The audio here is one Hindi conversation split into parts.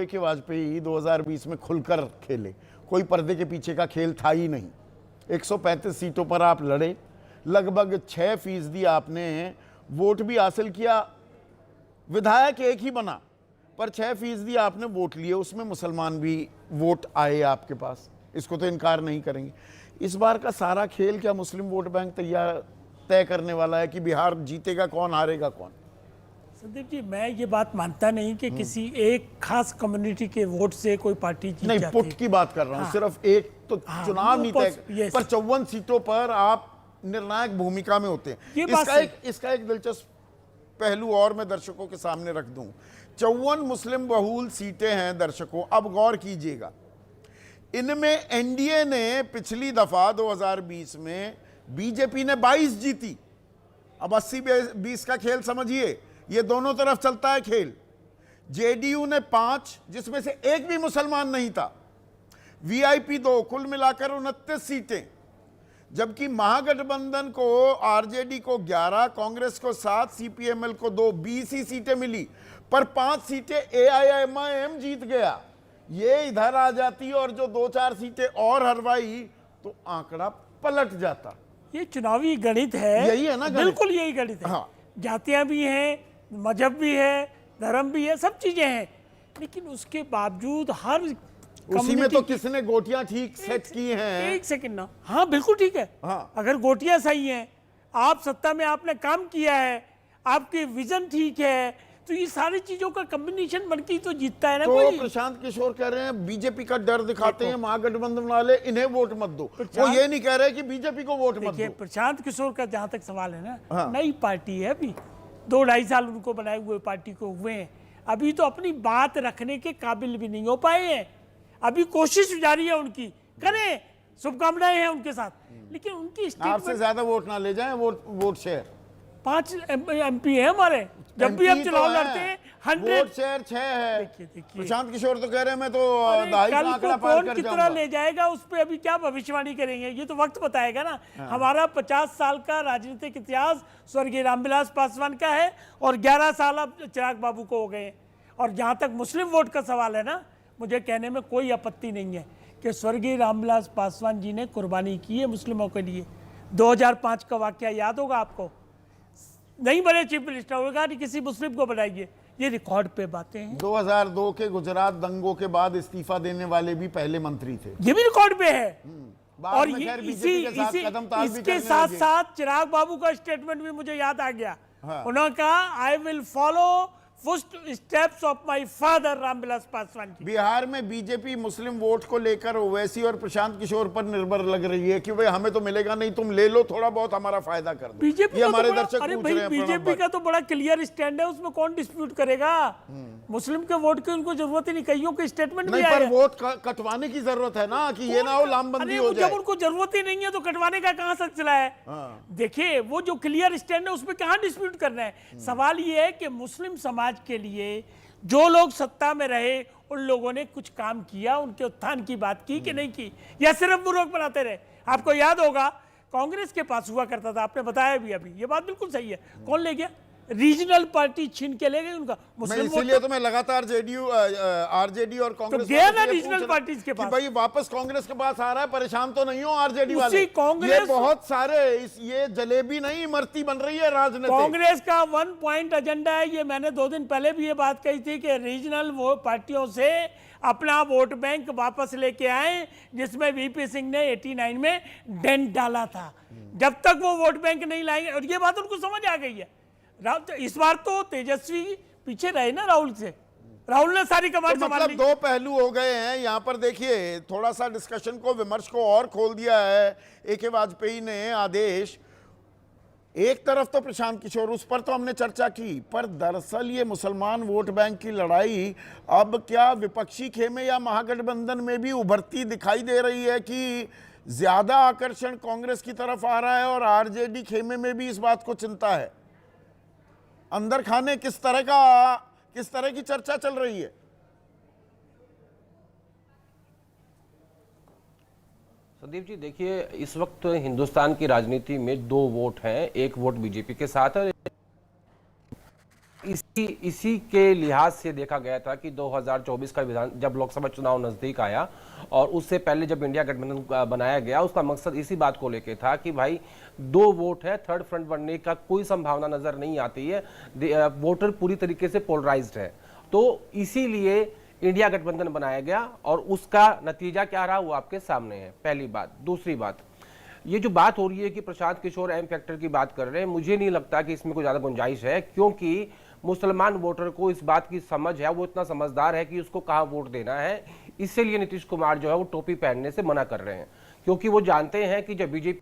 ए के वाजपेयी 2020 में खुलकर खेले, कोई पर्दे के पीछे का खेल था ही नहीं। 135 सीटों पर आप लड़े, लगभग 6% आपने वोट भी हासिल किया, विधायक एक ही बना, पर 6% आपने वोट लिए, उसमें मुसलमान भी वोट आए आपके पास, इसको तो इनकार नहीं करेंगे। इस बार का सारा खेल क्या मुस्लिम वोट बैंक तय करने वाला है कि बिहार जीतेगा कौन, हारेगा कौन? संदीप जी, मैं ये बात मानता नहीं कि किसी एक खास कम्युनिटी के वोट से कोई पार्टी जीत नहीं, जाती है। पुट की बात कर रहा हूं, सिर्फ एक तो चुनाव नहीं तय, पर 54 सीटों पर आप निर्णायक भूमिका में होते हैं। इसका एक दिलचस्प पहलू और मैं दर्शकों के सामने रख दूं। 54 मुस्लिम बहुल सीटें हैं दर्शकों, अब गौर कीजिएगा, इनमें एनडीए ने पिछली दफा 2020 में बीजेपी ने 22 जीती। अब 80-20 का खेल समझिए, ये दोनों तरफ चलता है खेल। जेडीयू ने 5, जिसमें से एक भी मुसलमान नहीं था, वीआईपी 2, कुल मिलाकर 29 सीटें, जबकि महागठबंधन को, आरजेडी को 11, कांग्रेस को 7, सीपीएमएल को 2, 20 ही सीटें मिली, पर 5 सीटें एआईएमआईएम जीत गया। ये इधर आ जाती और जो 2-4 सीटें और हरवाई तो आंकड़ा पलट जाता। ये चुनावी गणित है, यही है ना गणित? बिल्कुल यही गणित है। हाँ। जातियां भी हैं, मजहब भी है, धर्म भी है, सब चीजें हैं, लेकिन उसके बावजूद हर उसी में तो किसने गोटियां ठीक सेट की हैं। एक सेकंड ना, हाँ बिल्कुल ठीक है। हाँ। अगर गोटियां सही हैं, आप सत्ता में आपने काम किया है, आपकी विजन ठीक है, तो ये सारी चीजों का कॉम्बिनेशन बनके तो जीतता है ना। तो कोई प्रशांत किशोर कह रहे हैं बीजेपी का डर दिखाते हैं महागठबंधन वाले, इन्हें वोट मत दो। वो ये नहीं कह रहे कि बीजेपी को वोट मत दो। प्रशांत किशोर का जहां तक सवाल है ना, हाँ। नई पार्टी है, अभी 2-2.5 साल उनको बनाए हुए पार्टी को हुए हैं, अभी तो अपनी बात रखने के काबिल भी नहीं हो पाए हैं। अभी कोशिश जारी है उनकी, करें, शुभकामनाएं हैं उनके साथ, लेकिन उनकी आपसे ज्यादा वोट ना ले जाएं, वोट शेयर 5 MP है हमारे, जब भी हम चुनाव लड़ते हैं 100 वोट शेयर 6 है। देखिए प्रशांत किशोर तो कह रहे हैं मैं तो कल को कौन कितना ले जाएगा उस पर अभी क्या भविष्यवाणी करेंगे, ये तो वक्त बताएगा ना। हमारा 50 साल का राजनीतिक इतिहास स्वर्गीय रामविलास पासवान का है और 11 साल अब चिराग बाबू को हो गए। और जहां तक मुस्लिम वोट का सवाल है ना, मुझे कहने में कोई आपत्ति नहीं है कि स्वर्गीय रामविलास पासवान जी ने कुर्बानी की है मुस्लिमों के लिए। 2005 का वाकया याद होगा आपको, नहीं बने चीफ मिनिस्टर, होगा नहीं किसी मुस्लिम को बनाइए, ये रिकॉर्ड पे बातें हैं। 2002 के गुजरात दंगों के बाद इस्तीफा देने वाले भी पहले मंत्री थे, ये भी रिकॉर्ड पे है। और इसके साथ साथ चिराग बाबू का स्टेटमेंट भी मुझे याद आ गया। हाँ। उन्होंने कहा I will follow first steps of my father Ramvilas Paswan ji. Bihar में बीजेपी मुस्लिम वोट को लेकर ओवैसी और प्रशांत किशोर पर निर्भर लग रही है कि भाई हमें तो मिलेगा नहीं, तुम ले लो, थोड़ा बहुत हमारा फायदा कर दो। बीजेपी हमारे दर्शक पूछ रहे हैं। बीजेपी का तो बड़ा क्लियर स्टैंड है, उसमें कौन डिस्प्यूट करेगा। मुस्लिम के वोट की उनको जरूरत ही नहीं, कईयों के स्टेटमेंट नहीं, पर वोट कटवाने की जरूरत है ना, कि ये ना हो लामबंदी हो जाए। जब उनको जरूरत ही नहीं है तो कटवाने का कहां सिलसिला है। देखिए, वो जो क्लियर स्टैंड है उसमें कहां डिस्प्यूट करना है। सवाल ये है कि मुस्लिम समाज के लिए जो लोग सत्ता में रहे, उन लोगों ने कुछ काम किया, उनके उत्थान की बात की कि नहीं की, या सिर्फ बुरोक बनाते रहे। आपको याद होगा कांग्रेस के पास हुआ करता था, आपने बताया भी अभी, ये बात बिल्कुल सही है। कौन ले गया? रीजनल पार्टी छीन के ले गई उनका मुस्लिम वोट। इसीलिए तो मैं लगातार आरजेडी और कांग्रेस तो गया ना रीजनल पार्टीज के पास, भाई वापस कांग्रेस के पास आ रहा है, परेशान तो नहीं हो आरजेडी वाले। कांग्रेस ये बहुत सारे ये जलेबी नहीं इमरती बन रही है राजनीति। कांग्रेस का 1 पॉइंट एजेंडा है, ये मैंने 2 दिन पहले भी ये बात कही थी कि रीजनल वो पार्टियों से अपना वोट बैंक वापस लेके आए, जिसमें वीपी सिंह ने 89 में डेंट डाला था। जब तक वो वोट बैंक नहीं लाएंगे, और ये बात उनको समझ आ गई है। इस बार तो तेजस्वी पीछे रहे ना राहुल से, राहुल ने सारी कमांड तो मतलब 2 पहलू हो गए हैं यहाँ पर। देखिए, थोड़ा सा डिस्कशन को, विमर्श को और खोल दिया है ए.के. वाजपेयी ने आदेश। एक तरफ तो प्रशांत किशोर, उस पर तो हमने चर्चा की, पर दरअसल ये मुसलमान वोट बैंक की लड़ाई अब क्या विपक्षी खेमे या महागठबंधन में भी उभरती दिखाई दे रही है कि ज्यादा आकर्षण कांग्रेस की तरफ आ रहा है और आरजेडी खेमे में भी इस बात को चिंता है? अंदर खाने किस तरह की चर्चा चल रही है? संदीप जी, देखिए, इस वक्त हिंदुस्तान की राजनीति में 2 वोट हैं। एक वोट बीजेपी के साथ है, इसी के लिहाज से देखा गया था कि 2024 का जब लोकसभा चुनाव नजदीक आया और उससे पहले जब इंडिया गठबंधन बनाया गया, उसका मकसद इसी बात को लेकर था कि भाई 2 वोट है, थर्ड फ्रंट बनने का कोई संभावना नजर नहीं आती है, वोटर पूरी तरीके से पोलराइज्ड है। तो इसीलिए इंडिया गठबंधन बनाया गया और उसका नतीजा क्या रहा वो आपके सामने है, पहली बात। दूसरी बात, ये जो बात हो रही है कि प्रशांत किशोर एम फैक्टर की बात कर रहे हैं, मुझे नहीं लगता कि इसमें कोई ज्यादा गुंजाइश है, क्योंकि मुसलमान वोटर को इस बात की समझ है, वो इतना समझदार है कि उसको कहां वोट देना है। इसीलिए नीतीश कुमार जो है वो टोपी पहनने से मना कर रहे हैं, क्योंकि वो जानते हैं कि जब बीजेपी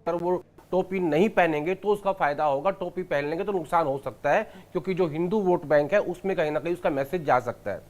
पर वो टोपी नहीं पहनेंगे तो उसका फायदा होगा, टोपी पहन लेंगे तो नुकसान हो सकता है, क्योंकि जो हिंदू वोट बैंक है उसमें कहीं ना कहीं उसका मैसेज जा सकता है।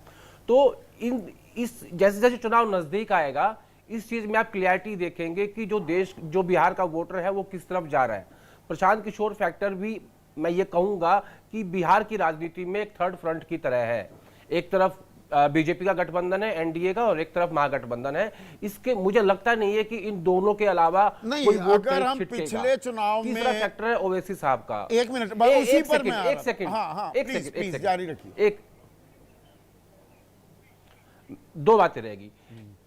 तो इस जैसे जैसे चुनाव नजदीक आएगा, इस चीज में आप क्लियरिटी देखेंगे कि जो बिहार का वोटर है वो किस तरफ जा रहा है। प्रशांत किशोर फैक्टर भी मैं ये कहूंगा कि बिहार की राजनीति में एक थर्ड फ्रंट की तरह है। एक तरफ बीजेपी का गठबंधन है, एनडीए का, और एक तरफ महागठबंधन है। इसके मुझे लगता नहीं है कि इन दोनों के अलावा कोई वोट अगर हम पिछले चुनाव में तीसरा फैक्टर है ओवैसी साहब का। एक मिनट उसी पर मैं एक सेकंड जारी रखिए। दो बातें रहेगी।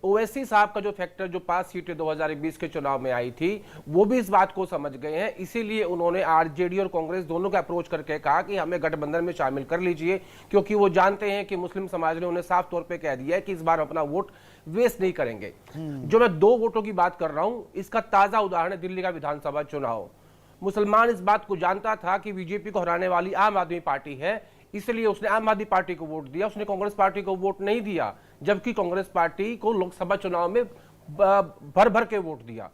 ओवैसी साहब का जो फैक्टर, जो 5 सीटें 2020 के चुनाव में आई थी, वो भी इस बात को समझ गए हैं, इसीलिए उन्होंने आरजेडी और कांग्रेस दोनों का अप्रोच करके कहा कि हमें गठबंधन में शामिल कर लीजिए, क्योंकि वो जानते हैं कि मुस्लिम समाज ने उन्हें साफ तौर पे कह दिया है कि इस बार अपना वोट वेस्ट नहीं करेंगे। जो मैं 2 वोटों की बात कर रहा हूं, इसका ताजा उदाहरण है दिल्ली का विधानसभा चुनाव। मुसलमान इस बात को जानता था कि बीजेपी को हराने वाली आम आदमी पार्टी है, इसलिए उसने आम आदमी पार्टी को वोट दिया, उसने कांग्रेस पार्टी को वोट नहीं दिया, जबकि कांग्रेस पार्टी को लोकसभा चुनाव में भर भर के वोट दिया।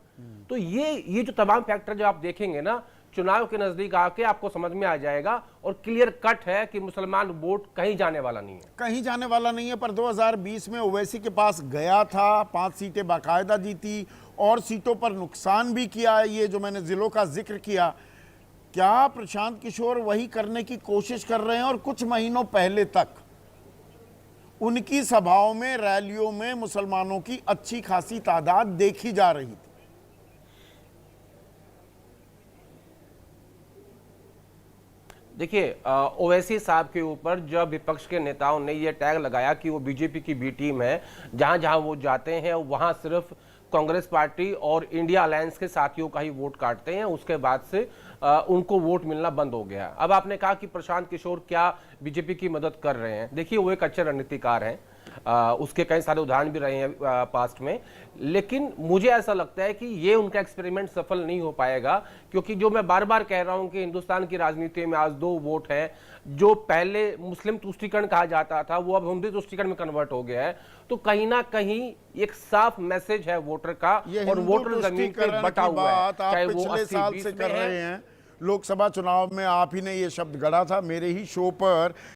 तो ये जो तमाम फैक्टर जब आप देखेंगे ना, चुनाव के नजदीक आके आपको समझ में आ जाएगा, और क्लियर कट है कि मुसलमान वोट कहीं जाने वाला नहीं है, कहीं जाने वाला नहीं है। पर 2020 में ओवैसी के पास गया था, 5 सीटें बाकायदा जीती और सीटों पर नुकसान भी किया। ये जो मैंने जिलों का जिक्र किया, क्या प्रशांत किशोर वही करने की कोशिश कर रहे हैं? और कुछ महीनों पहले तक उनकी सभाओं में, रैलियों में मुसलमानों की अच्छी खासी तादाद देखी जा रही थी। देखिए, ओवैसी साहब के ऊपर जब विपक्ष के नेताओं ने यह टैग लगाया कि वो बीजेपी की बी टीम है, जहां जहां वो जाते हैं वहां सिर्फ कांग्रेस पार्टी और इंडिया अलायंस के साथियों का ही वोट काटते हैं, उसके बाद से उनको वोट मिलना बंद हो गया। अब आपने कहा कि प्रशांत किशोर क्या बीजेपी की मदद कर रहे हैं। देखिए, वो एक अच्छे रणनीतिकार हैं, उसके कई सारे उदाहरण भी रहे हैं पास्ट में, लेकिन मुझे ऐसा लगता है कि ये उनका एक्सपेरिमेंट सफल नहीं हो पाएगा, क्योंकि जो मैं बार बार कह रहा हूं कि हिंदुस्तान की राजनीति में आज 2 वोट है। जो पहले मुस्लिम तुष्टीकरण कहा जाता था वो अब हिंदू तुष्टीकरण में कन्वर्ट हो गया है। तो कहीं ना कहीं एक साफ मैसेज है वोटर का, और वोटर जमीन पे बटा हुआ है, चाहे वो 80-20 से कर रहे हैं। लोकसभा चुनाव में आप ही ने ये शब्द गढ़ा था मेरे ही शो पर